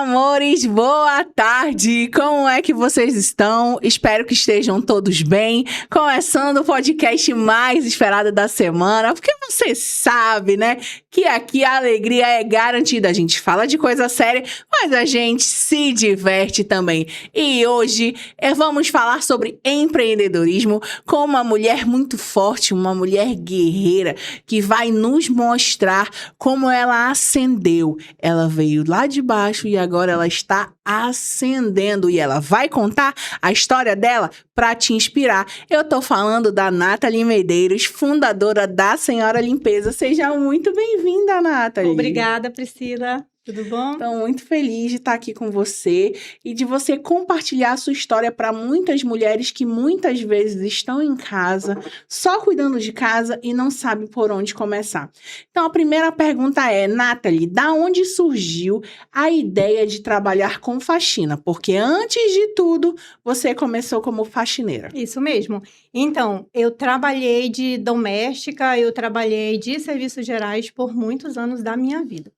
amores, boa tarde! Como é que vocês estão? Espero que estejam todos bem. Começando o podcast mais esperado da semana, porque você sabe, né, que aqui a alegria é garantida. A gente fala de coisa séria, mas a gente se diverte também. E hoje vamos falar sobre empreendedorismo com uma mulher muito forte, uma mulher guerreira, que vai nos mostrar como ela ascendeu. Ela veio lá de baixo e agora ela está ascendendo e ela vai contar a história dela para te inspirar. Eu tô falando da Nathalie Medeiros, fundadora da Senhora Limpeza. Seja muito bem-vinda, Nathalie. Obrigada, Priscila. Tudo bom? Estou muito feliz de estar aqui com você e de você compartilhar a sua história para muitas mulheres que muitas vezes estão em casa, só cuidando de casa e não sabem por onde começar. Então, a primeira pergunta é, Nathalie, da onde surgiu a ideia de trabalhar com faxina? Porque antes de tudo, você começou como faxineira. Isso mesmo. Então, eu trabalhei de doméstica, eu trabalhei de serviços gerais por muitos anos da minha vida.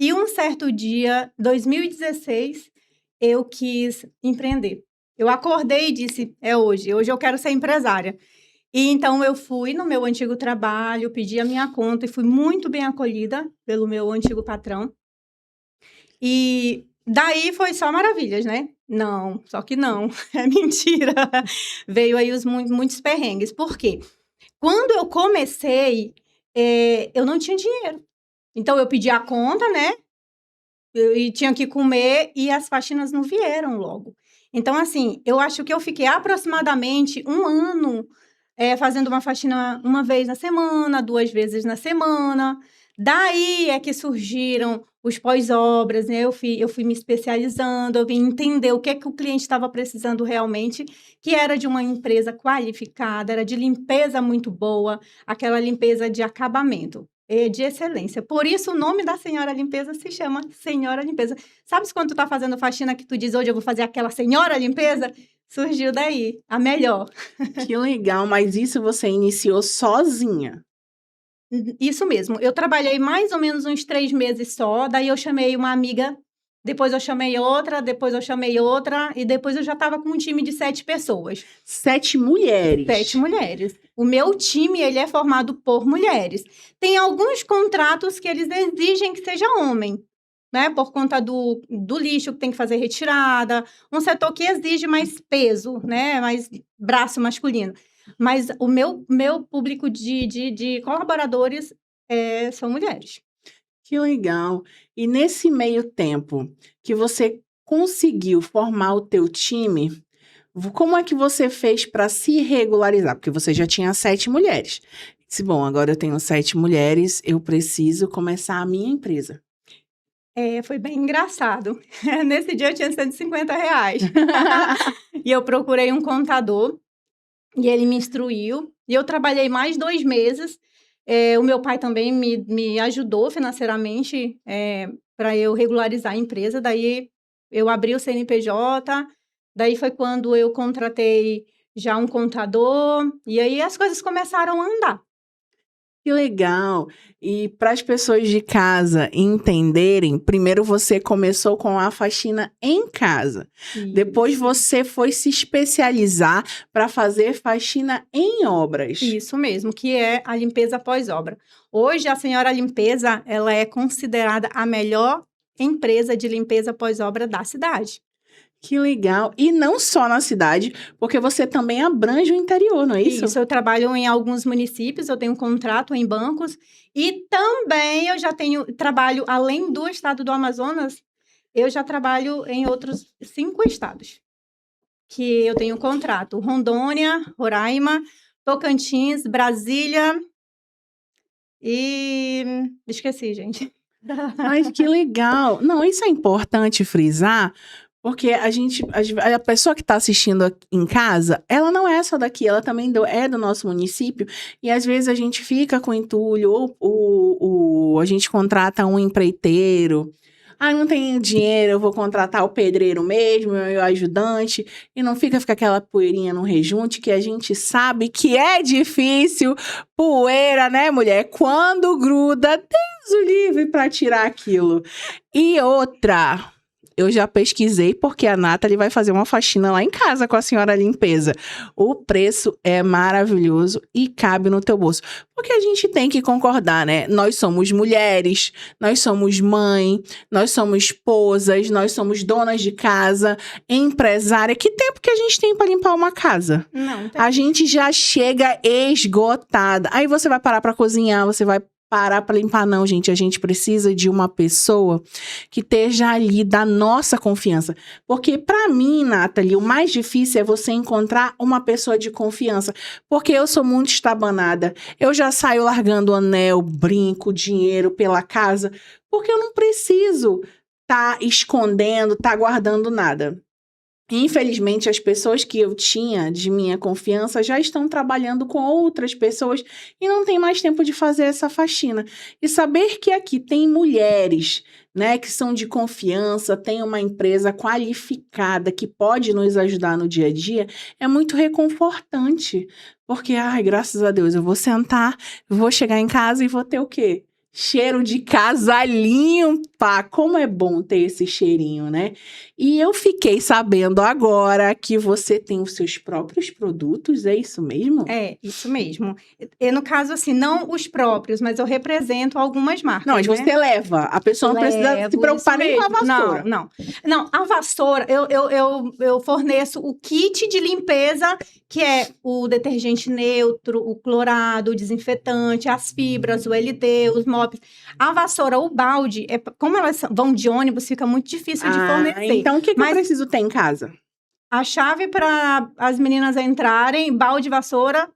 E um certo dia, 2016, eu quis empreender. Eu acordei e disse, hoje eu quero ser empresária. E então eu fui no meu antigo trabalho, pedi a minha conta e fui muito bem acolhida pelo meu antigo patrão. E daí foi só maravilhas, né? Não, só que não, é mentira. Veio aí muitos perrengues. Por quê? Quando eu comecei, eu não tinha dinheiro. Então, eu pedi a conta, né? E tinha que comer e as faxinas não vieram logo. Então, assim, eu acho que eu fiquei aproximadamente um ano fazendo uma faxina uma vez na semana, 2 vezes na semana. Daí é que surgiram os pós-obras, né? Eu fui me especializando, eu vim entender o que é que o cliente estava precisando realmente, que era de uma empresa qualificada, era de limpeza muito boa, aquela limpeza de acabamento. De excelência. Por isso, o nome da Senhora Limpeza se chama Senhora Limpeza. Sabes quando tu tá fazendo faxina que tu diz, hoje eu vou fazer aquela Senhora Limpeza? Surgiu daí, a melhor. Que legal, mas isso você iniciou sozinha? Isso mesmo. Eu trabalhei mais ou menos uns 3 meses só, daí eu chamei uma amiga, depois eu chamei outra, e depois eu já estava com um time de 7 pessoas. 7 mulheres? 7 mulheres. O meu time, ele é formado por mulheres. Tem alguns contratos que eles exigem que seja homem, né? Por conta do lixo que tem que fazer retirada. Um setor que exige mais peso, né? Mais braço masculino. Mas o meu público de colaboradores são mulheres. Que legal. E nesse meio tempo que você conseguiu formar o teu time, como é que você fez para se regularizar? Porque você já tinha 7 mulheres. Disse, bom, agora eu tenho 7 mulheres, eu preciso começar a minha empresa. Foi bem engraçado. Nesse dia eu tinha R$150. E eu procurei um contador, e ele me instruiu. E eu trabalhei mais 2 meses. O meu pai também me ajudou financeiramente para eu regularizar a empresa. Daí eu abri o CNPJ. Daí foi quando eu contratei já um contador. E aí as coisas começaram a andar. Que legal! E para as pessoas de casa entenderem, primeiro você começou com a faxina em casa. Isso. Depois você foi se especializar para fazer faxina em obras. Isso mesmo, que é a limpeza pós-obra. Hoje, a Senhora Limpeza, ela é considerada a melhor empresa de limpeza pós-obra da cidade. Que legal! E não só na cidade, porque você também abrange o interior, não é isso? Isso, eu trabalho em alguns municípios, eu tenho contrato em bancos e também eu já trabalho, além do estado do Amazonas, eu já trabalho em outros 5 estados, que eu tenho contrato: Rondônia, Roraima, Tocantins, Brasília e... esqueci, gente. Mas que legal! Não, isso é importante frisar, porque a pessoa que está assistindo em casa, ela não é só daqui, ela também é do nosso município, e às vezes a gente fica com entulho, ou a gente contrata um empreiteiro. Ah, não tenho dinheiro, eu vou contratar o pedreiro mesmo, meu ajudante, e não fica aquela poeirinha no rejunte, que a gente sabe que é difícil, poeira, né, mulher? Quando gruda, Deus o livre para tirar aquilo. E outra, eu já pesquisei porque a Nathalie vai fazer uma faxina lá em casa com a senhora limpeza. O preço é maravilhoso e cabe no teu bolso. Porque a gente tem que concordar, né? Nós somos mulheres, nós somos mãe, nós somos esposas, nós somos donas de casa, empresária. Que tempo que a gente tem para limpar uma casa? Não, tem. A gente já chega esgotada. Aí você vai parar para cozinhar, você vai parar para limpar. Não, gente, a gente precisa de uma pessoa que esteja ali da nossa confiança. Porque para mim, Nathalie, o mais difícil é você encontrar uma pessoa de confiança. Porque eu sou muito estabanada. Eu já saio largando anel, brinco, dinheiro pela casa. Porque eu não preciso tá escondendo, tá guardando nada. Infelizmente, as pessoas que eu tinha de minha confiança já estão trabalhando com outras pessoas e não tem mais tempo de fazer essa faxina. E saber que aqui tem mulheres, né, que são de confiança, tem uma empresa qualificada que pode nos ajudar no dia a dia, é muito reconfortante. Porque, ai, graças a Deus, eu vou sentar, vou chegar em casa e vou ter o quê? Cheiro de casa limpa. Como é bom ter esse cheirinho, né? E eu fiquei sabendo agora que você tem os seus próprios produtos, é isso mesmo? É, isso mesmo. E no caso, assim, não os próprios, mas eu represento algumas marcas, Não, mas né? você leva. A pessoa não precisa se Levo, preocupar isso nem com a mesmo. vassoura. Não, a vassoura, eu forneço o kit de limpeza, que é o detergente neutro, o clorado, o desinfetante, as fibras, o LD, os mops. A vassoura, o balde, como elas vão de ônibus, fica muito difícil de fornecer. Então o que eu Mas preciso ter em casa? a chave para as meninas entrarem, balde, vassoura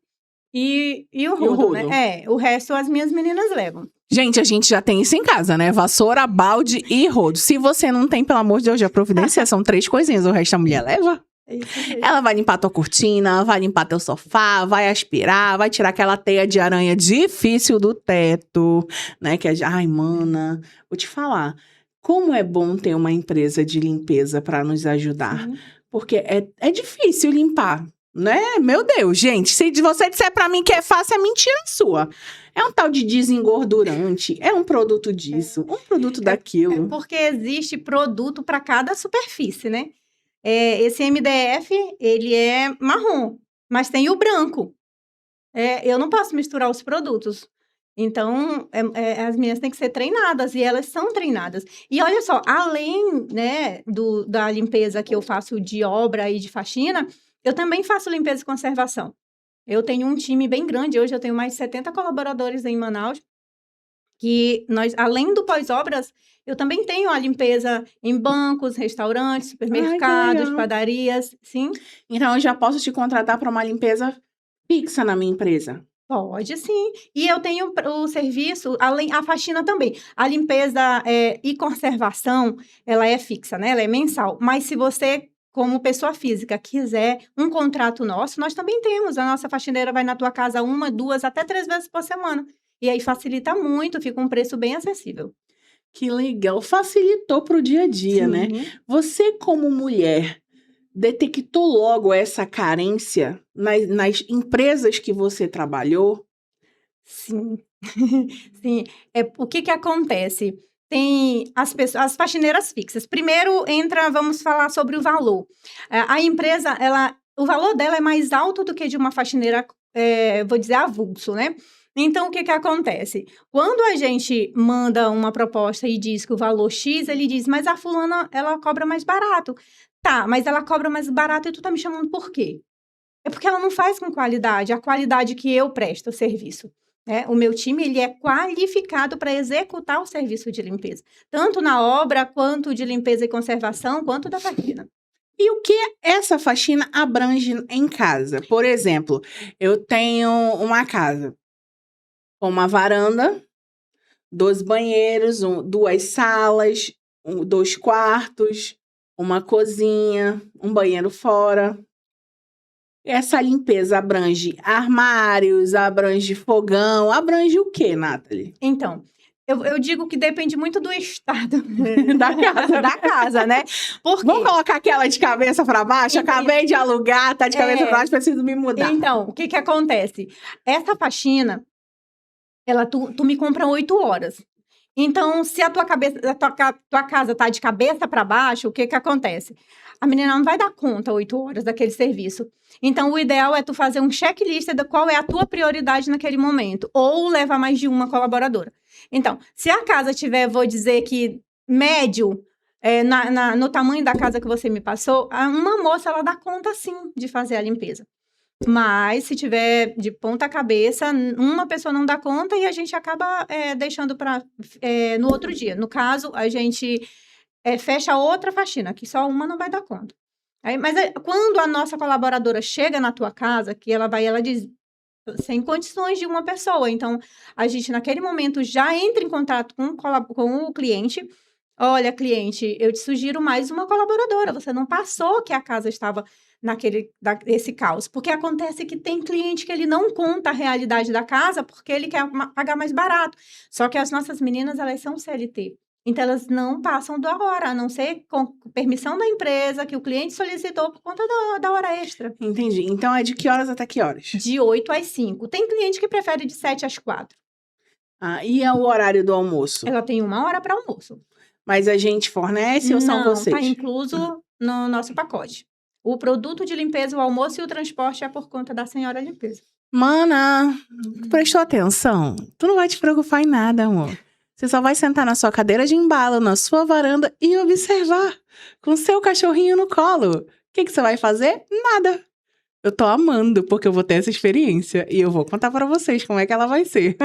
e o rodo, né? O resto as minhas meninas levam. Gente, a gente já tem isso em casa, né? Vassoura, balde e rodo. Se você não tem, pelo amor de Deus, já providencia. São 3 coisinhas, o resto a mulher leva. É isso mesmo. Ela vai limpar tua cortina, vai limpar teu sofá, vai aspirar, vai tirar aquela teia de aranha difícil do teto, né? Que é de... Ai, mana, vou te falar. Como é bom ter uma empresa de limpeza para nos ajudar. Sim. Porque é difícil limpar, né? Meu Deus, gente. Se você disser para mim que é fácil, é mentira sua. É um tal de desengordurante, é um produto disso, um produto daquilo. Porque existe produto para cada superfície, né? Esse MDF, ele é marrom, mas tem o branco. Eu não posso misturar os produtos. Então, as meninas têm que ser treinadas, e elas são treinadas. E olha só, além, né, da limpeza que eu faço de obra e de faxina, eu também faço limpeza e conservação. Eu tenho um time bem grande, hoje eu tenho mais de 70 colaboradores em Manaus, que nós, além do pós-obras, eu também tenho a limpeza em bancos, restaurantes, supermercados, legal. padarias, sim. Então, eu já posso te contratar para uma limpeza fixa na minha empresa. Pode sim. E eu tenho o serviço, além a faxina também. A limpeza e conservação, ela é fixa, né? Ela é mensal. Mas se você, como pessoa física, quiser um contrato nosso, nós também temos. A nossa faxineira vai na tua casa 1, 2, até 3 vezes por semana. E aí facilita muito, fica um preço bem acessível. Que legal. Facilitou para o dia a dia, né? Você, como mulher, detectou logo essa carência nas empresas que você trabalhou? Sim. Sim. O que acontece? Tem as faxineiras fixas. Primeiro vamos falar sobre o valor. A empresa, o valor dela é mais alto do que de uma faxineira, vou dizer, avulso, né? Então, o que acontece? Quando a gente manda uma proposta e diz que o valor X, ele diz, mas a fulana, ela cobra mais barato. Tá, mas ela cobra mais barato e tu tá me chamando por quê? É porque ela não faz com qualidade, a qualidade que eu presto o serviço. O meu time, ele é qualificado para executar o serviço de limpeza. Tanto na obra, quanto de limpeza e conservação, quanto da faxina. E o que essa faxina abrange em casa? Por exemplo, eu tenho uma casa com uma varanda, 2 banheiros, 2 salas, 2 quartos, uma cozinha, um banheiro fora. Essa limpeza abrange armários, abrange fogão, abrange o quê, Nathalie? Então, eu digo que depende muito do estado Da casa, né? Porque... Vamos colocar aquela de cabeça para baixo? Acabei de alugar, tá de cabeça para baixo, preciso me mudar. Então, o que acontece? Essa faxina, tu me compra 8 horas. Então, se tua casa tá de cabeça para baixo, o que que acontece? A menina não vai dar conta 8 horas daquele serviço. Então, o ideal é tu fazer um checklist de qual é a tua prioridade naquele momento, ou levar mais de uma colaboradora. Então, se a casa tiver, vou dizer que médio, no tamanho da casa que você me passou, uma moça, ela dá conta, sim, de fazer a limpeza. Mas, se tiver de ponta cabeça, uma pessoa não dá conta e a gente acaba deixando para no outro dia. No caso, a gente fecha outra faxina, que só uma não vai dar conta. Mas quando a nossa colaboradora chega na tua casa, que ela diz, sem condições de uma pessoa. Então, a gente, naquele momento, já entra em contato com o cliente. Olha, cliente, eu te sugiro mais uma colaboradora. Você não passou que a casa estava esse caos. Porque acontece que tem cliente que ele não conta a realidade da casa porque ele quer pagar mais barato. Só que as nossas meninas, elas são CLT. Então, elas não passam da hora, a não ser com permissão da empresa que o cliente solicitou por conta da hora extra. Entendi. Então, é de que horas até que horas? De 8 às 5. Tem cliente que prefere de 7 às 4. E é o horário do almoço? Ela tem 1 hora para almoço. Mas a gente fornece ou são vocês? Não, está incluso no nosso pacote. O produto de limpeza, o almoço e o transporte é por conta da senhora limpeza. Mana, prestou atenção? Tu não vai te preocupar em nada, amor. Você só vai sentar na sua cadeira de embalo, na sua varanda e observar, com seu cachorrinho no colo. O que você vai fazer? Nada. Eu tô amando, porque eu vou ter essa experiência e eu vou contar pra vocês como é que ela vai ser.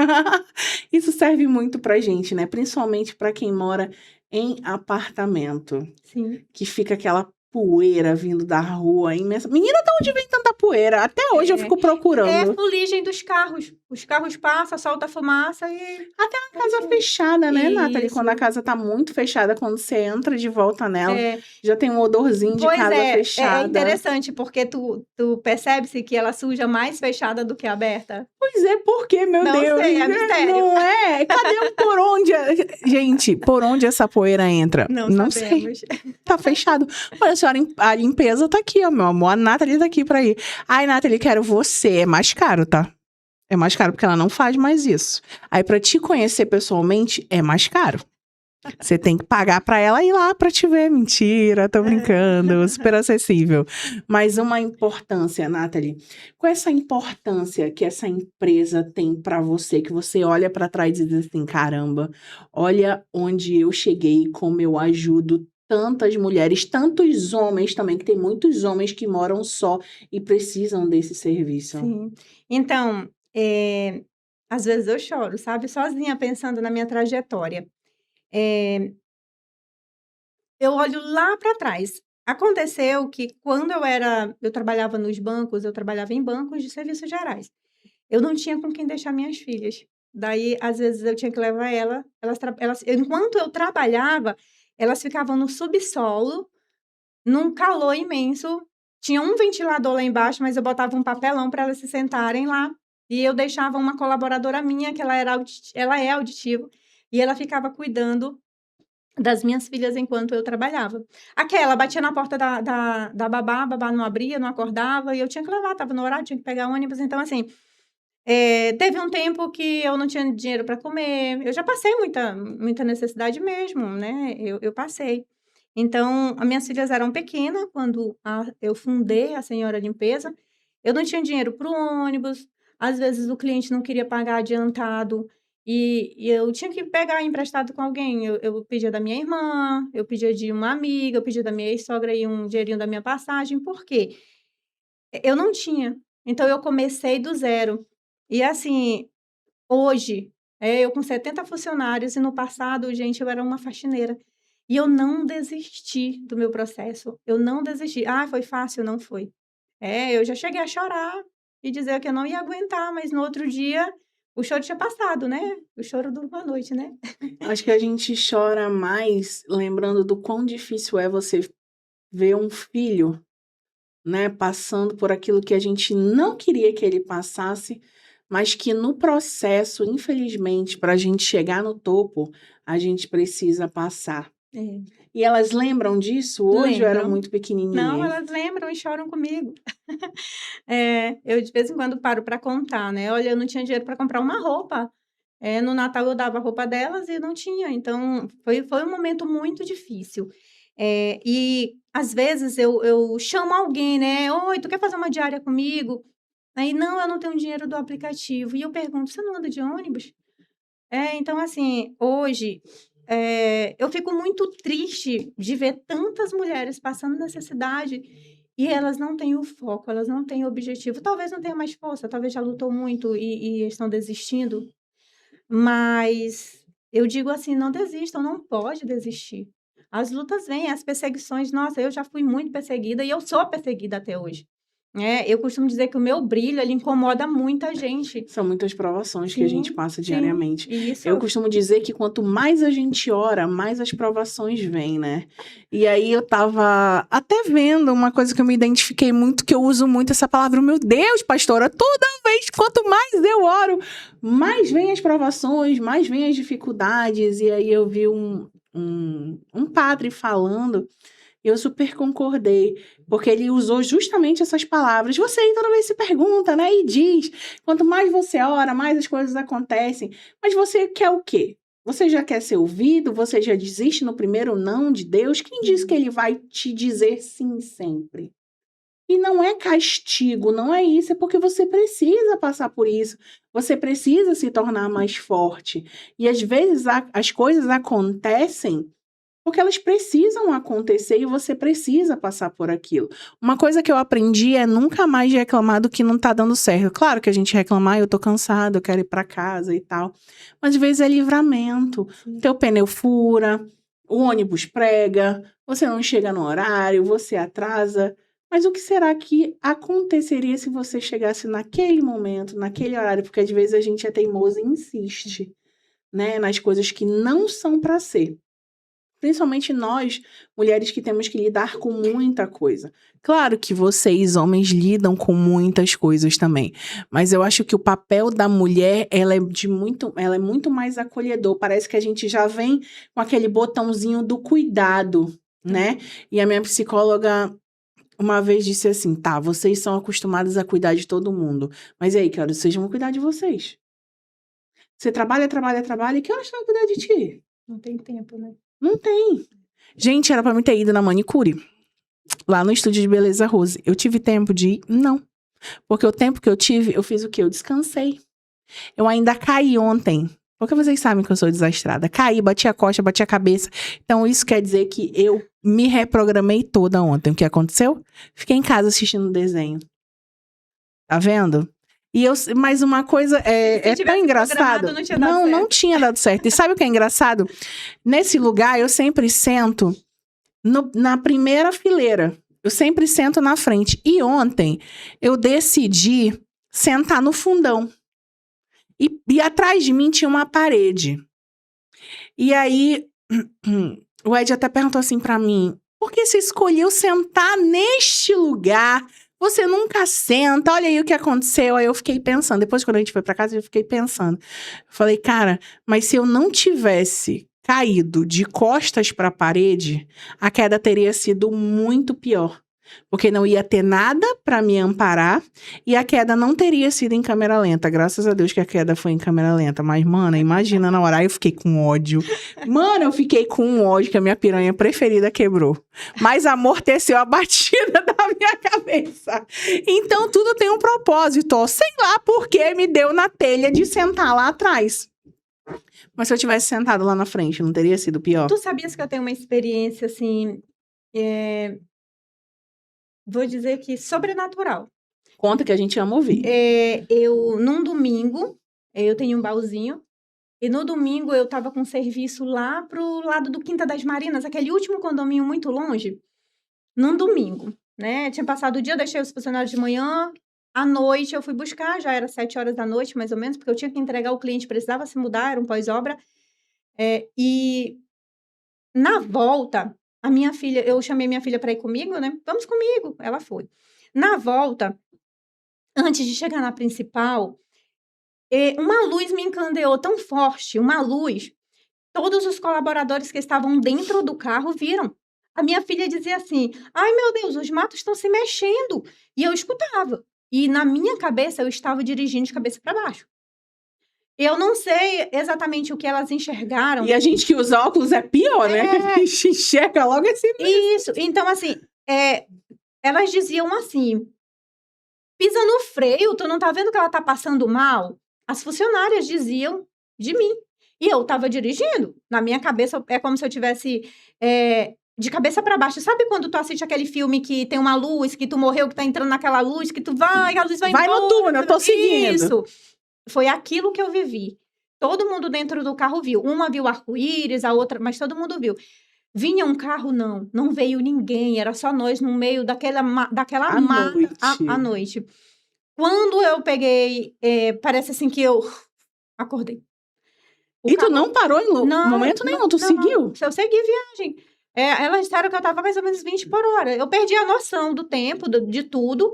Isso serve muito pra gente, né? Principalmente pra quem mora em apartamento. Sim. Que fica aquela poeira vindo da rua imensa. Menina, de onde vem tanta poeira? Até hoje eu fico procurando. É a fuligem dos carros. Os carros passam, solta fumaça e... Até na casa fechada, né, Isso. Nathalie? Quando a casa tá muito fechada, quando você entra de volta nela, É. já tem um odorzinho de casa fechada. É interessante, porque tu percebe-se que ela suja mais fechada do que aberta. Pois é, por quê, meu Não Deus? sei, é mistério. Não é? Cadê por onde? Gente, por onde essa poeira entra? Não sei. sabemos. Tá fechado. Olha, senhora, a limpeza tá aqui, ó, meu amor. A Nathalie tá aqui pra ir. Ai, Nathalie, quero você. É mais caro, tá? É mais caro porque ela não faz mais isso. Aí, pra te conhecer pessoalmente, é mais caro. Você tem que pagar pra ela ir lá pra te ver. Mentira, tô brincando. Super acessível. Mas uma importância, Nathalie. Qual é essa importância que essa empresa tem pra você? Que você olha pra trás e diz assim, caramba, olha onde eu cheguei, como eu ajudo tantas mulheres, tantos homens também, que tem muitos homens que moram só e precisam desse serviço. Sim. Então, às vezes eu choro, sabe? Sozinha, pensando na minha trajetória. Eu olho lá para trás. Aconteceu que quando eu trabalhava nos bancos, eu trabalhava em bancos de serviços gerais. Eu não tinha com quem deixar minhas filhas. Daí, às vezes, eu tinha que levar enquanto eu trabalhava, elas ficavam no subsolo, num calor imenso. Tinha um ventilador lá embaixo, mas eu botava um papelão para elas se sentarem lá. E eu deixava uma colaboradora minha, que ela é auditiva, e ela ficava cuidando das minhas filhas enquanto eu trabalhava. Aquela batia na porta da babá, a babá não abria, não acordava, e eu tinha que levar, estava no horário, tinha que pegar ônibus. Então, assim, teve um tempo que eu não tinha dinheiro para comer. Eu já passei muita necessidade mesmo, né? Eu passei. Então, as minhas filhas eram pequenas quando eu fundei a Senhora Limpeza. Eu não tinha dinheiro para o ônibus. Às vezes, o cliente não queria pagar adiantado. E eu tinha que pegar emprestado com alguém. Eu pedia da minha irmã, eu pedia de uma amiga, eu pedia da minha ex-sogra e um dinheirinho da minha passagem. Por quê? Eu não tinha. Então, eu comecei do zero. E, assim, hoje, eu com 70 funcionários, e no passado, gente, eu era uma faxineira. E eu não desisti do meu processo. Eu não desisti. Foi fácil? Não foi. Eu já cheguei a chorar e dizer que eu não ia aguentar, mas no outro dia o choro tinha passado, né? O choro dura uma noite, né? Acho que a gente chora mais lembrando do quão difícil é você ver um filho, né, passando por aquilo que a gente não queria que ele passasse, mas que no processo, infelizmente, para a gente chegar no topo, a gente precisa passar. E elas lembram disso hoje ou eram muito pequenininhas? Não, elas lembram e choram comigo. Eu de vez em quando paro para contar, né? Olha, eu não tinha dinheiro para comprar uma roupa. No Natal eu dava a roupa delas e não tinha, então foi um momento muito difícil. E às vezes eu chamo alguém, né? Oi, tu quer fazer uma diária comigo? Aí, não, eu não tenho dinheiro do aplicativo. E eu pergunto, você não anda de ônibus? Então, assim, hoje eu fico muito triste de ver tantas mulheres passando necessidade e elas não têm o foco, elas não têm o objetivo. Talvez não tenha mais força, talvez já lutou muito e estão desistindo. Mas eu digo assim, não desistam, não pode desistir. As lutas vêm, as perseguições. Nossa, eu já fui muito perseguida e eu sou perseguida até hoje. Eu costumo dizer que o meu brilho, ele incomoda muita gente. São muitas provações que a gente Sim, passa sim. diariamente. E isso Eu costumo dizer que quanto mais a gente ora, mais as provações vêm, né? E aí eu tava até vendo uma coisa que eu me identifiquei muito, que eu uso muito essa palavra, meu Deus, pastora, toda vez, quanto mais eu oro, mais vem as provações, mais vem as dificuldades. E aí eu vi um padre falando, e eu super concordei, porque ele usou justamente essas palavras. Você aí toda vez se pergunta, né? E diz, quanto mais você ora, mais as coisas acontecem. Mas você quer o quê? Você já quer ser ouvido? Você já desiste no primeiro não de Deus? Quem diz que ele vai te dizer sim sempre? E não é castigo, não é isso, é porque você precisa passar por isso. Você precisa se tornar mais forte. E às vezes as coisas acontecem porque elas precisam acontecer e você precisa passar por aquilo. Uma coisa que eu aprendi é nunca mais reclamar do que não tá dando certo. Claro que a gente reclamar, eu tô cansado, eu quero ir pra casa e tal. Mas às vezes é livramento. Teu pneu fura, o ônibus prega, você não chega no horário, você atrasa. Mas o que será que aconteceria se você chegasse naquele momento, naquele horário? Porque às vezes a gente é teimoso e insiste, né, nas coisas que não são pra ser. Principalmente nós, mulheres que temos que lidar com muita coisa. Claro que vocês, homens, lidam com muitas coisas também. Mas eu acho que o papel da mulher, ela é muito mais acolhedor. Parece que a gente já vem com aquele botãozinho do cuidado, né? E a minha psicóloga uma vez disse assim, tá, vocês são acostumadas a cuidar de todo mundo. Mas e aí, que horas vocês vão cuidar de vocês? Você trabalha, e que horas você vai cuidar de ti? Não tem tempo, né? Não tem. Gente, era pra mim ter ido na manicure. Lá no estúdio de beleza Rose. Eu tive tempo de ir? Não. Porque o tempo que eu tive, eu fiz o quê? Eu descansei. Eu ainda caí ontem. Porque vocês sabem que eu sou desastrada. Caí, bati a costa, bati a cabeça. Então isso quer dizer que eu me reprogramei toda ontem. O que aconteceu? Fiquei em casa assistindo desenho. Tá vendo? Mas uma coisa é tão engraçado. Não tinha dado certo. E sabe o que é engraçado? Nesse lugar, eu sempre sento na primeira fileira. Eu sempre sento na frente. E ontem, eu decidi sentar no fundão. E atrás de mim tinha uma parede. E aí, o Ed até perguntou assim pra mim, por que você escolheu sentar neste lugar? Você nunca senta, olha aí o que aconteceu. Aí eu fiquei pensando, depois quando a gente foi pra casa, eu fiquei pensando. Eu falei, cara, mas se eu não tivesse caído de costas pra parede, a queda teria sido muito pior. Porque não ia ter nada pra me amparar e a queda não teria sido em câmera lenta. Graças a Deus que a queda foi em câmera lenta. Mas, mano, imagina na hora. Aí eu fiquei com ódio. Mano, eu fiquei com ódio que a minha piranha preferida quebrou. Mas amorteceu a batida da minha cabeça. Então, tudo tem um propósito. Ó. Sei lá por que me deu na telha de sentar lá atrás. Mas se eu tivesse sentado lá na frente, não teria sido pior? Tu sabias que eu tenho uma experiência, assim... Vou dizer que sobrenatural. Conta que a gente ama ouvir. Num domingo, eu tenho um baúzinho, e no domingo eu tava com serviço lá pro lado do Quinta das Marinas, aquele último condomínio muito longe, num domingo, né? Tinha passado o dia, deixei os funcionários de manhã, à noite eu fui buscar, já era 7 horas da noite, mais ou menos, porque eu tinha que entregar o cliente, precisava se mudar, era um pós-obra, e na volta... eu chamei minha filha para ir comigo, né? Vamos comigo. Ela foi. Na volta, antes de chegar na principal, uma luz me encandeou tão forte, uma luz. Todos os colaboradores que estavam dentro do carro viram. A minha filha dizia assim, ai meu Deus, os matos estão se mexendo. E eu escutava. E na minha cabeça, eu estava dirigindo de cabeça para baixo. Eu não sei exatamente o que elas enxergaram. E a gente que usa óculos é pior, né? A gente enxerga logo assim. Isso. Então, assim, elas diziam assim, pisa no freio, tu não tá vendo que ela tá passando mal? As funcionárias diziam de mim. E eu tava dirigindo. Na minha cabeça, é como se eu tivesse de cabeça para baixo. Sabe quando tu assiste aquele filme que tem uma luz, que tu morreu, que tá entrando naquela luz, que tu vai, a luz vai embora. Vai no túnel, eu tô seguindo. Isso. Foi aquilo que eu vivi. Todo mundo dentro do carro viu. Uma viu arco-íris, a outra... Mas todo mundo viu. Vinha um carro, não veio ninguém. Era só nós no meio daquela mata à noite. Quando eu peguei... parece assim que eu acordei. E tu não parou em momento nenhum? Tu seguiu? Eu segui viagem. Elas disseram que eu tava mais ou menos 20 por hora. Eu perdi a noção do tempo, de tudo.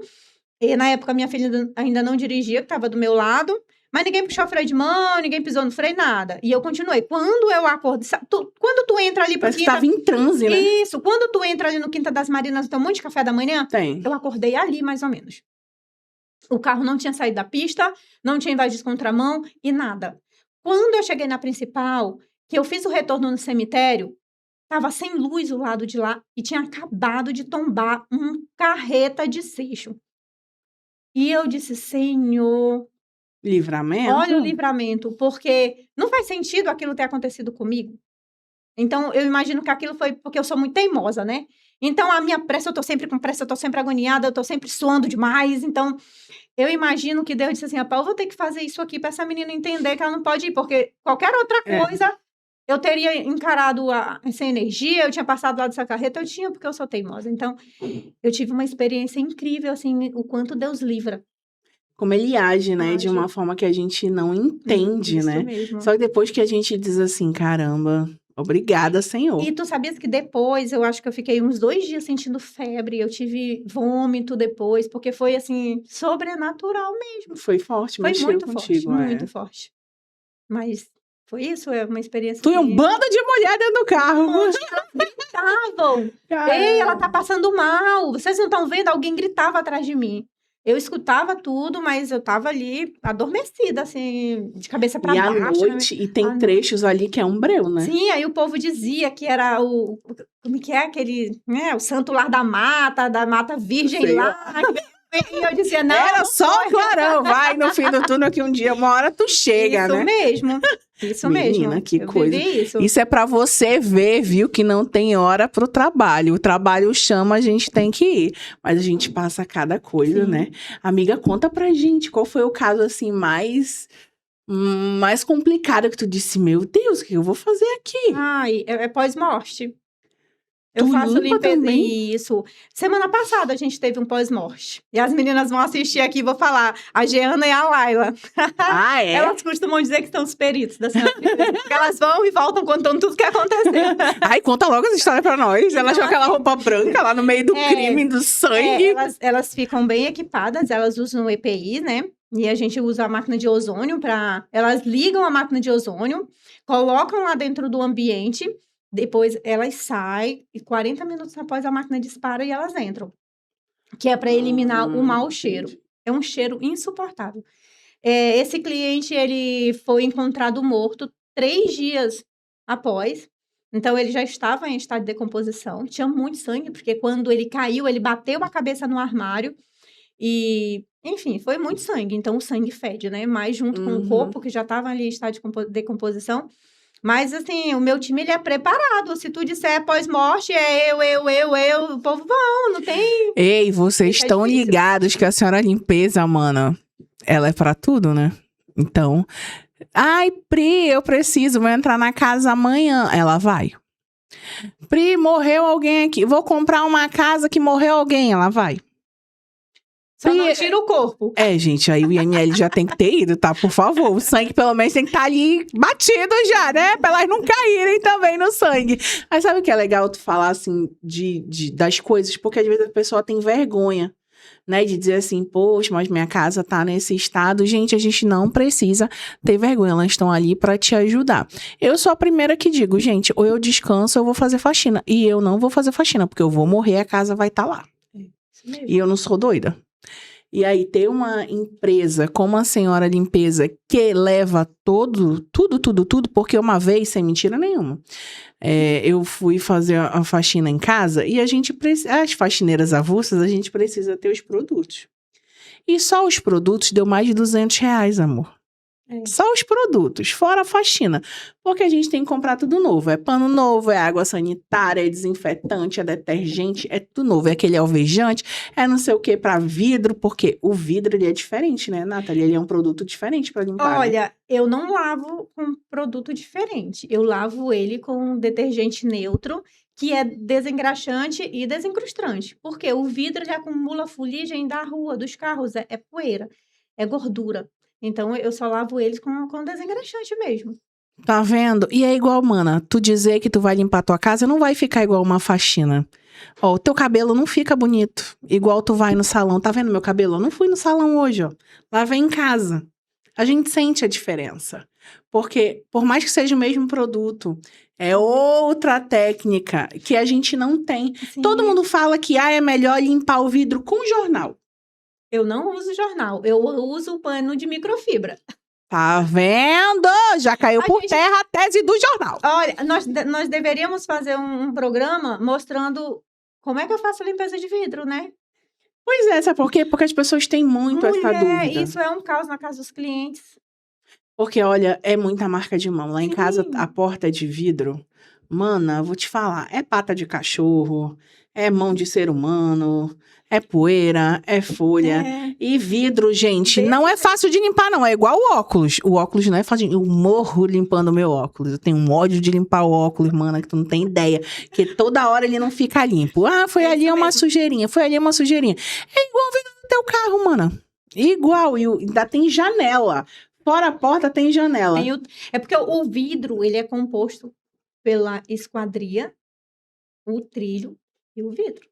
E na época, minha filha ainda não dirigia, que estava do meu lado. Mas ninguém puxou freio de mão, ninguém pisou no freio, nada. E eu continuei. Quando eu acordei... Quando tu entra ali... Parece que tava em transe, né? Isso. Quando tu entra ali no Quinta das Marinas, tem um monte de café da manhã? Tem. Eu acordei ali, mais ou menos. O carro não tinha saído da pista, não tinha invadido contramão e nada. Quando eu cheguei na principal, que eu fiz o retorno no cemitério, tava sem luz o lado de lá e tinha acabado de tombar um carreta de seixo. E eu disse, Senhor... Livramento? Olha o livramento, porque não faz sentido aquilo ter acontecido comigo. Então, eu imagino que aquilo foi porque eu sou muito teimosa, né? Então, a minha pressa, eu tô sempre com pressa, eu tô sempre agoniada, eu tô sempre suando demais. Então, eu imagino que Deus disse assim, eu vou ter que fazer isso aqui pra essa menina entender que ela não pode ir, porque qualquer outra coisa, eu teria encarado essa energia, eu tinha passado lá dessa carreta, porque eu sou teimosa. Então, eu tive uma experiência incrível, assim, o quanto Deus livra. Como ele age, né? De uma forma que a gente não entende, né? Mesmo. Só que depois que a gente diz assim, caramba, obrigada, Senhor. E tu sabias que depois, eu acho que eu fiquei uns 2 dias sentindo febre, eu tive vômito depois, porque foi, assim, sobrenatural mesmo. Foi forte, mas foi muito contigo, forte, muito forte. Mas foi isso, é uma experiência... Tu é um bando de mulher dentro do carro. Elas gritavam. Ei, ela tá passando mal. Vocês não estão vendo? Alguém gritava atrás de mim. Eu escutava tudo, mas eu tava ali adormecida, assim, de cabeça pra baixo. E à noite, né? E tem trechos ali que é um breu, né? Sim, aí o povo dizia que era como que é aquele, né, o santo lar da mata virgem lá. E eu dizia, não. Era só o clarão, vai no fim do túnel que um dia, uma hora tu chega, isso né? Mesmo. Isso Menina, mesmo. que coisa. Isso. Isso é pra você ver, viu, que não tem hora pro trabalho. O trabalho chama, a gente tem que ir. Mas a gente passa cada coisa, né? Amiga, conta pra gente, qual foi o caso, assim, mais complicado que tu disse, meu Deus, o que eu vou fazer aqui? Ai, é pós-morte. Eu faço limpeza. Também? Isso. Semana passada a gente teve um pós-morte. E as meninas vão assistir aqui, vou falar. A Jeana e a Laila. Ah, é? Elas costumam dizer que são os peritos da senhora. Porque elas vão e voltam contando tudo o que aconteceu. Ai, conta logo essa história pra nós. Elas com aquela roupa branca lá no meio do crime, do sangue. Elas ficam bem equipadas, elas usam o EPI, né? E a gente usa a máquina de ozônio para... Elas ligam a máquina de ozônio, colocam lá dentro do ambiente... Depois elas saem e 40 minutos após a máquina dispara e elas entram. Que é para eliminar o mau cheiro. É um cheiro insuportável. Esse cliente, ele foi encontrado morto 3 dias após. Então, ele já estava em estado de decomposição. Tinha muito sangue, porque quando ele caiu, ele bateu a cabeça no armário. E, enfim, foi muito sangue. Então, o sangue fede, né? Mas junto com o corpo, que já estava ali em estado de decomposição. Mas, assim, o meu time, ele é preparado. Se tu disser pós-morte, o povo vão, não tem... Ei, vocês estão ligados que a senhora limpeza, mana, ela é pra tudo, né? Então, ai, Pri, eu preciso, vou entrar na casa amanhã. Ela vai. Pri, morreu alguém aqui, vou comprar uma casa que morreu alguém. Ela vai. Só não tira o corpo. Gente, aí o IML já tem que ter ido, tá? Por favor, o sangue pelo menos tem que estar ali batido já, né? Pra elas não caírem também no sangue. Mas sabe o que é legal tu falar, assim, das coisas? Porque às vezes a pessoa tem vergonha, né? De dizer assim, poxa, mas minha casa tá nesse estado. Gente, a gente não precisa ter vergonha, elas estão ali pra te ajudar. Eu sou a primeira que digo, gente, ou eu descanso ou eu vou fazer faxina. E eu não vou fazer faxina, porque eu vou morrer, a casa vai estar lá. Isso mesmo. E eu não sou doida. E aí ter uma empresa como a Senhora Limpeza que leva tudo, porque uma vez, sem mentira nenhuma, eu fui fazer a faxina em casa e as faxineiras avulsas, a gente precisa ter os produtos. E só os produtos deu mais de R$200, amor. Só os produtos, fora a faxina. Porque a gente tem que comprar tudo novo. É pano novo, é água sanitária, é desinfetante, é detergente, é tudo novo. É aquele alvejante, é não sei o que para vidro, porque o vidro ele é diferente, né, Nathalie? Ele é um produto diferente para limpar. Olha, né? eu não lavo com produto diferente. Eu lavo ele com detergente neutro, que é desengraxante e desencrustante. Porque o vidro ele acumula fuligem da rua, dos carros, é poeira, é gordura. Então, eu só lavo eles com desengraxante mesmo. Tá vendo? E é igual, mana, tu dizer que tu vai limpar tua casa não vai ficar igual uma faxina. Ó, o teu cabelo não fica bonito, igual tu vai no salão. Tá vendo meu cabelo? Eu não fui no salão hoje, ó. Lavei em casa. A gente sente a diferença. Porque, por mais que seja o mesmo produto, é outra técnica que a gente não tem. Sim. Todo mundo fala que é melhor limpar o vidro com jornal. Eu não uso jornal, eu uso o pano de microfibra. Tá vendo? Já caiu por terra a tese do jornal. Olha, nós deveríamos fazer um programa mostrando como é que eu faço a limpeza de vidro, né? Pois é, sabe por quê? Porque as pessoas têm muito essa dúvida. Isso é um caos na casa dos clientes. Porque, olha, é muita marca de mão. Lá em Sim. casa, a porta é de vidro. Mana, vou te falar, é pata de cachorro, é mão de ser humano, é poeira, é folha. E vidro, gente, não é fácil de limpar, não. É igual o óculos. O óculos não é fácil. Eu morro limpando o meu óculos. Eu tenho um ódio de limpar o óculos, mana, que tu não tem ideia. Que toda hora ele não fica limpo. Ah, foi ali uma sujeirinha, foi ali uma sujeirinha. É igual o vidro do teu carro, mana. Igual. E ainda tem janela. Fora a porta tem janela. É porque o vidro, ele é composto pela esquadria, o trilho e o vidro.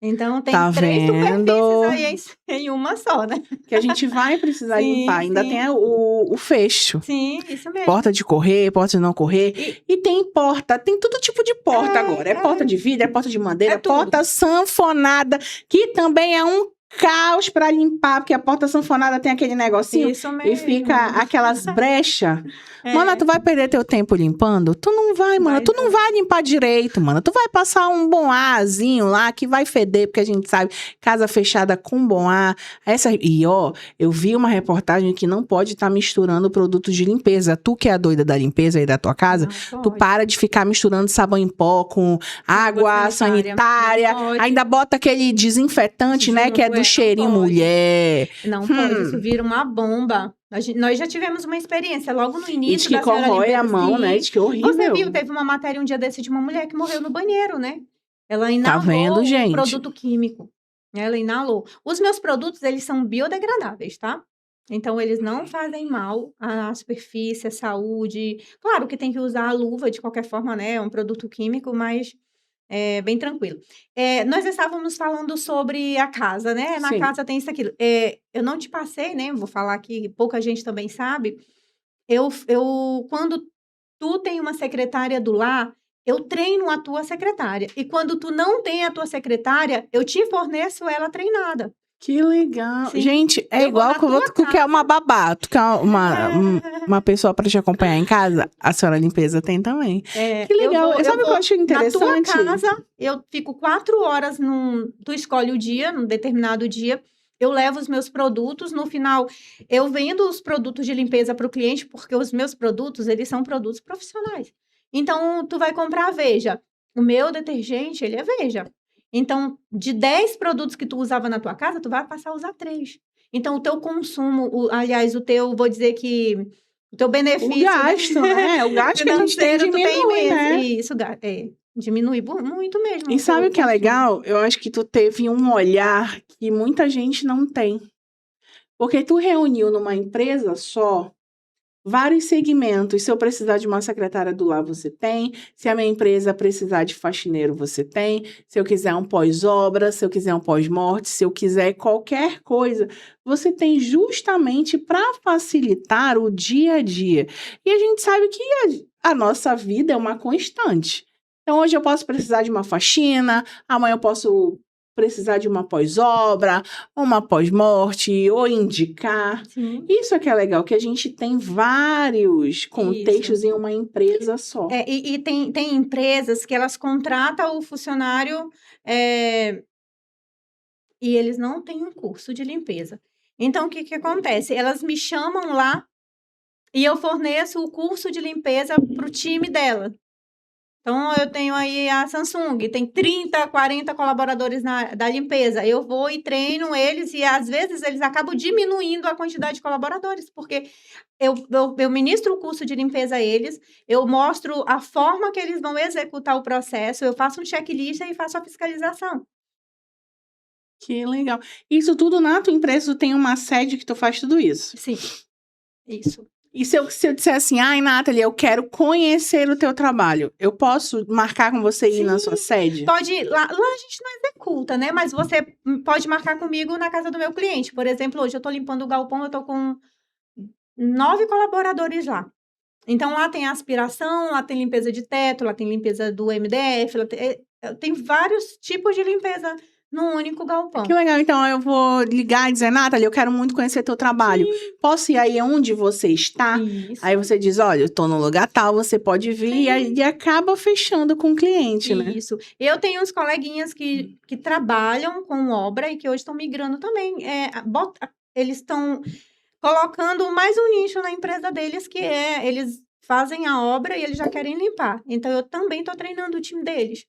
Então, tem 3 superfícies aí em uma só, né? Que a gente vai precisar limpar. Ainda tem o fecho. Sim, isso mesmo. Porta de correr, porta de não correr. E tem porta, tem todo tipo de porta agora. É porta de vidro, é porta de madeira, porta sanfonada, que também é um caos pra limpar, porque a porta sanfonada tem aquele negocinho e fica aquelas brechas. Mana, tu vai perder teu tempo limpando? Tu não vai, mana. Tu não vai limpar direito, mana. Tu vai passar um bom arzinho lá que vai feder, porque a gente sabe, casa fechada com bom ar. E ó, eu vi uma reportagem que não pode estar misturando produtos de limpeza. Tu que é a doida da limpeza aí da tua casa, tu para de ficar misturando sabão em pó com água sanitária. Ainda bota aquele desinfetante, né, que é do cheirinho mulher. Não pode, isso vira uma bomba. Nós já tivemos uma experiência logo no início. Diz que corrói a mão, né? Diz que é horrível. Você viu, teve uma matéria um dia desse de uma mulher que morreu no banheiro, né? Ela inalou tá vendo, gente? Um produto químico. Ela inalou. Os meus produtos, eles são biodegradáveis, tá? Então, eles não fazem mal à superfície, à saúde. Claro que tem que usar a luva de qualquer forma, né? É um produto químico, mas é bem tranquilo. Nós estávamos falando sobre a casa, né? Na casa tem isso, aquilo. Eu não te passei, né? Vou falar aqui, pouca gente também sabe. Quando tu tem uma secretária do lar, eu treino a tua secretária. E quando tu não tem a tua secretária, eu te forneço ela treinada. Que legal. Sim. Gente, é igual que tu quer uma babá. Tu quer uma pessoa para te acompanhar em casa? A senhora limpeza tem também. Que legal. Sabe o que eu acho interessante? Na tua casa, eu fico 4 horas, tu escolhe o dia, num determinado dia. Eu levo os meus produtos, no final eu vendo os produtos de limpeza para o cliente, porque os meus produtos, eles são produtos profissionais. Então, tu vai comprar a Veja. O meu detergente, ele é Veja. Então, de 10 produtos que tu usava na tua casa, tu vai passar a usar 3. Então, o teu consumo, vou dizer que o teu benefício... O gasto, né? O gasto que a gente tem diminui, né? Isso, diminui muito mesmo. E sabe o que é legal? Eu acho que tu teve um olhar que muita gente não tem. Porque tu reuniu numa empresa só vários segmentos. Se eu precisar de uma secretária do lar, você tem. Se a minha empresa precisar de faxineiro, você tem. Se eu quiser um pós-obra, se eu quiser um pós-morte, se eu quiser qualquer coisa, você tem justamente para facilitar o dia a dia. E a gente sabe que a nossa vida é uma constante. Então, hoje eu posso precisar de uma faxina, amanhã eu posso precisar de uma pós-obra, uma pós-morte, ou indicar. Sim. Isso é que é legal, que a gente tem vários contextos em uma empresa só. E tem empresas que elas contratam o funcionário e eles não têm um curso de limpeza. Então, o que acontece? Elas me chamam lá e eu forneço o curso de limpeza para o time dela. Então, eu tenho aí a Samsung, tem 30, 40 colaboradores da limpeza. Eu vou e treino eles e, às vezes, eles acabam diminuindo a quantidade de colaboradores, porque eu ministro o curso de limpeza a eles, eu mostro a forma que eles vão executar o processo, eu faço um checklist e faço a fiscalização. Que legal. Isso tudo na tua empresa, tu tem uma sede que tu faz tudo isso? Sim, isso. E se eu disser assim, ai, Nathalie, eu quero conhecer o teu trabalho, eu posso marcar com você e ir na sua sede? Pode ir. Lá a gente não executa, né? Mas você pode marcar comigo na casa do meu cliente. Por exemplo, hoje eu tô limpando o galpão, eu tô com 9 colaboradores lá. Então, lá tem aspiração, lá tem limpeza de teto, lá tem limpeza do MDF, tem vários tipos de limpeza num único galpão. Que legal, então eu vou ligar e dizer, Nathalie, eu quero muito conhecer teu trabalho. Sim. Posso ir aí onde você está? Isso. Aí você diz, olha, eu tô no lugar tal, você pode vir, e acaba fechando com o cliente, né? Isso. Eu tenho uns coleguinhas que trabalham com obra e que hoje estão migrando também. Eles estão colocando mais um nicho na empresa deles, que eles fazem a obra e eles já querem limpar. Então, eu também estou treinando o time deles.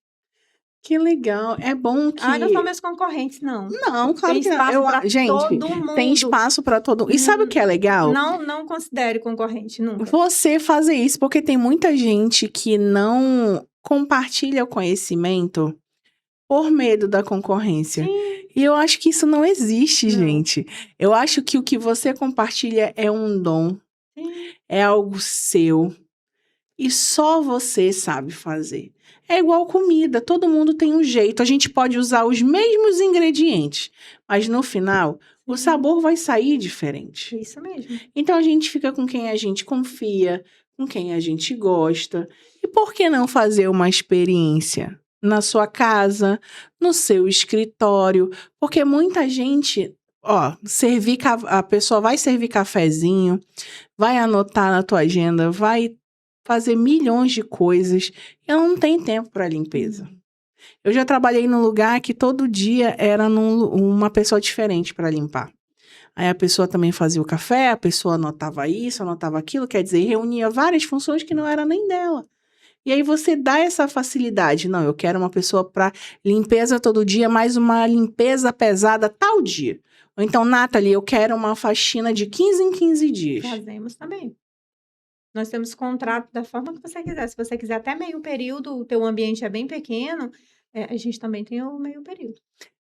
Que legal. É bom que... Ah, não são meus concorrentes, não. Não, claro Tem que não. espaço pra Gente, todo mundo. tem espaço para todo mundo. E sabe o que é legal? Não considere concorrente, nunca. Você fazer isso, porque tem muita gente que não compartilha o conhecimento por medo da concorrência. Sim. E eu acho que isso não existe, Não. gente. Eu acho que o que você compartilha é um dom, Sim. é algo seu. E só você sabe fazer. É igual comida, todo mundo tem um jeito. A gente pode usar os mesmos ingredientes, mas no final, o sabor vai sair diferente. Isso mesmo. Então a gente fica com quem a gente confia, com quem a gente gosta. E por que não fazer uma experiência na sua casa, no seu escritório? Porque muita gente, a pessoa vai servir cafezinho, vai anotar na tua agenda, vai fazer milhões de coisas e ela não tem tempo para limpeza. Eu já trabalhei num lugar que todo dia era uma pessoa diferente para limpar. Aí a pessoa também fazia o café, a pessoa anotava isso, anotava aquilo, quer dizer, reunia várias funções que não era nem dela. E aí você dá essa facilidade. Não, eu quero uma pessoa para limpeza todo dia, mais uma limpeza pesada tal dia. Ou então, Nathalie, eu quero uma faxina de 15 em 15 dias. Fazemos também. Nós temos contrato da forma que você quiser. Se você quiser até meio período, o teu ambiente é bem pequeno, a gente também tem o meio período.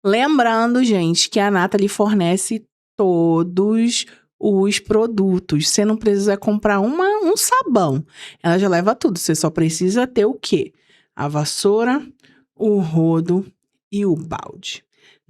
Lembrando, gente, que a Nathalie fornece todos os produtos. Você não precisa comprar um sabão. Ela já leva tudo. Você só precisa ter o quê? A vassoura, o rodo e o balde.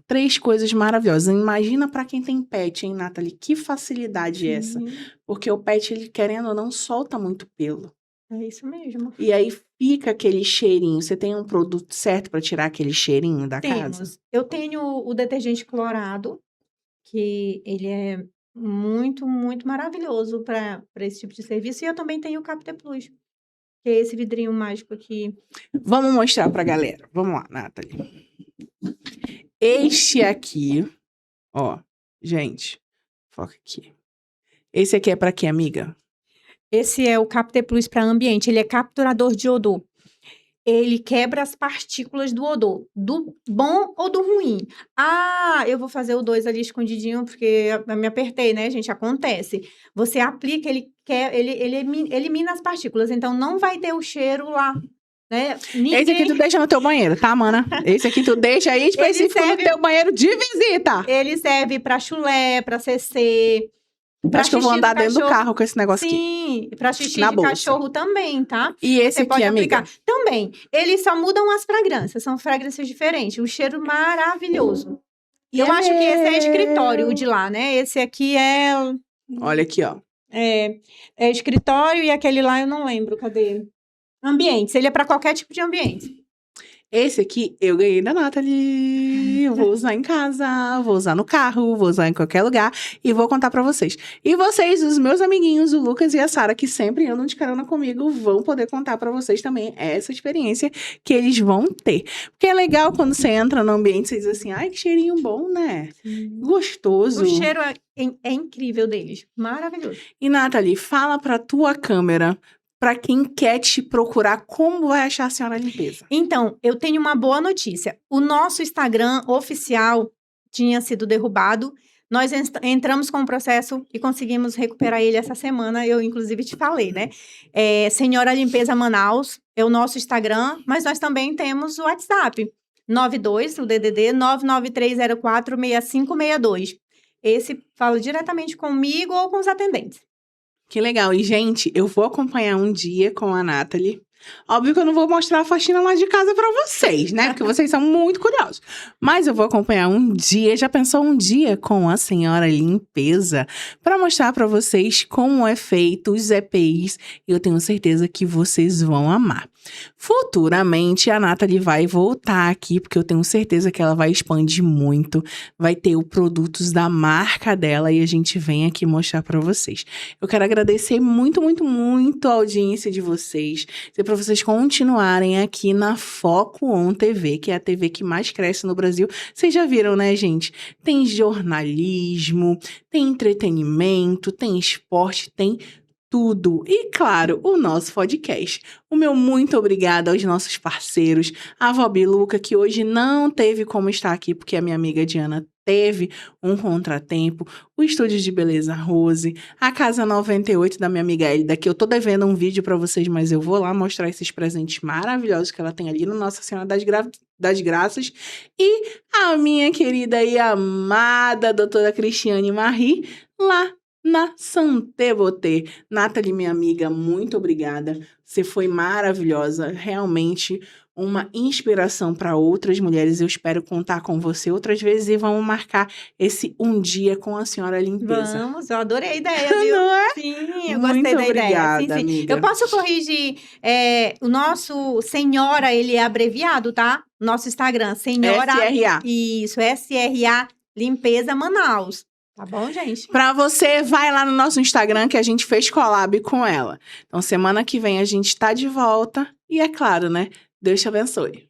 3 coisas maravilhosas. Imagina para quem tem pet, hein, Nathalie? Que facilidade é essa? Porque o pet, ele querendo ou não, solta muito pelo. É isso mesmo. E aí fica aquele cheirinho. Você tem um produto certo para tirar aquele cheirinho da casa? Eu tenho o detergente clorado, que ele é muito, muito maravilhoso para esse tipo de serviço. E eu também tenho o Capte Plus, que é esse vidrinho mágico aqui. Vamos mostrar pra galera. Vamos lá, Nathalie. Este aqui, gente, foca aqui. Esse aqui é pra quê, amiga? Esse é o Capte Plus para ambiente. Ele é capturador de odor. Ele quebra as partículas do odor, do bom ou do ruim. Ah, eu vou fazer o 2 ali escondidinho, porque eu me apertei, né, gente? Acontece. Você aplica, ele elimina as partículas, então não vai ter o cheiro lá, né? Esse aqui tu deixa no teu banheiro, tá, mana? Esse aqui tu deixa aí específico no teu banheiro de visita. Ele serve para chulé, para CC. Acho que eu vou andar dentro do carro com esse negócio aqui. Sim, para xixi Na de bolsa. cachorro também, tá? E esse Você aqui, pode amiga? aplicar. Também. Eles só mudam as fragrâncias, são fragrâncias diferentes. O cheiro maravilhoso. Eu acho que esse é escritório, o de lá, né? Esse aqui é... Olha aqui, ó. É escritório e aquele lá eu não lembro, cadê? Ambientes, ele é para qualquer tipo de ambiente. Esse aqui eu ganhei da Nathalie. Eu vou usar em casa, vou usar no carro, vou usar em qualquer lugar e vou contar pra vocês. E vocês, os meus amiguinhos, o Lucas e a Sara, que sempre andam de carona comigo, vão poder contar pra vocês também essa experiência que eles vão ter. Porque é legal quando você entra no ambiente, você diz assim, ai, que cheirinho bom, né? Gostoso. O cheiro é incrível deles. Maravilhoso. E, Nathalie, fala pra tua câmera, pra quem quer te procurar, como vai achar a Senhora Limpeza? Então, eu tenho uma boa notícia. O nosso Instagram oficial tinha sido derrubado. Nós entramos com o processo e conseguimos recuperar ele essa semana. Eu, inclusive, te falei, né? Senhora Limpeza Manaus é o nosso Instagram, mas nós também temos o WhatsApp. 92, o DDD, 993046562. Esse fala diretamente comigo ou com os atendentes. Que legal. E, gente, eu vou acompanhar um dia com a Nathalie. Óbvio que eu não vou mostrar a faxina lá de casa pra vocês, né? Porque vocês são muito curiosos. Mas eu vou acompanhar um dia, já pensou um dia com a Senhora Limpeza, pra mostrar pra vocês como é feito os EPIs. E eu tenho certeza que vocês vão amar. Futuramente, a Nathalie vai voltar aqui, porque eu tenho certeza que ela vai expandir muito. Vai ter os produtos da marca dela e a gente vem aqui mostrar pra vocês. Eu quero agradecer muito, muito, muito a audiência de vocês. Para vocês continuarem aqui na Foco On TV, que é a TV que mais cresce no Brasil. Vocês já viram, né, gente? Tem jornalismo, tem entretenimento, tem esporte, tem tudo. E, claro, o nosso podcast. O meu muito obrigada aos nossos parceiros, a Vobi Luca, que hoje não teve como estar aqui, porque a minha amiga Diana teve um contratempo, o Estúdio de Beleza Rose, a Casa 98 da minha amiga Elida, que eu tô devendo um vídeo pra vocês, mas eu vou lá mostrar esses presentes maravilhosos que ela tem ali no Nossa Senhora das Graças, e a minha querida e amada doutora Cristiane Marie, lá na Santé Beauté. Nathalie, minha amiga, muito obrigada. Você foi maravilhosa, realmente uma inspiração para outras mulheres. Eu espero contar com você outras vezes e vamos marcar esse um dia com a Senhora Limpeza. Vamos, eu adorei a ideia, viu? Não é? Sim, eu Muito gostei da obrigada, ideia. Sim, sim. amiga. Eu posso corrigir, o nosso Senhora, ele é abreviado, tá? Nosso Instagram, Senhora... SRA. Isso, SRA Limpeza Manaus. Tá bom, gente? Pra você, vai lá no nosso Instagram que a gente fez collab com ela. Então, semana que vem a gente tá de volta. E é claro, né? Deus te abençoe.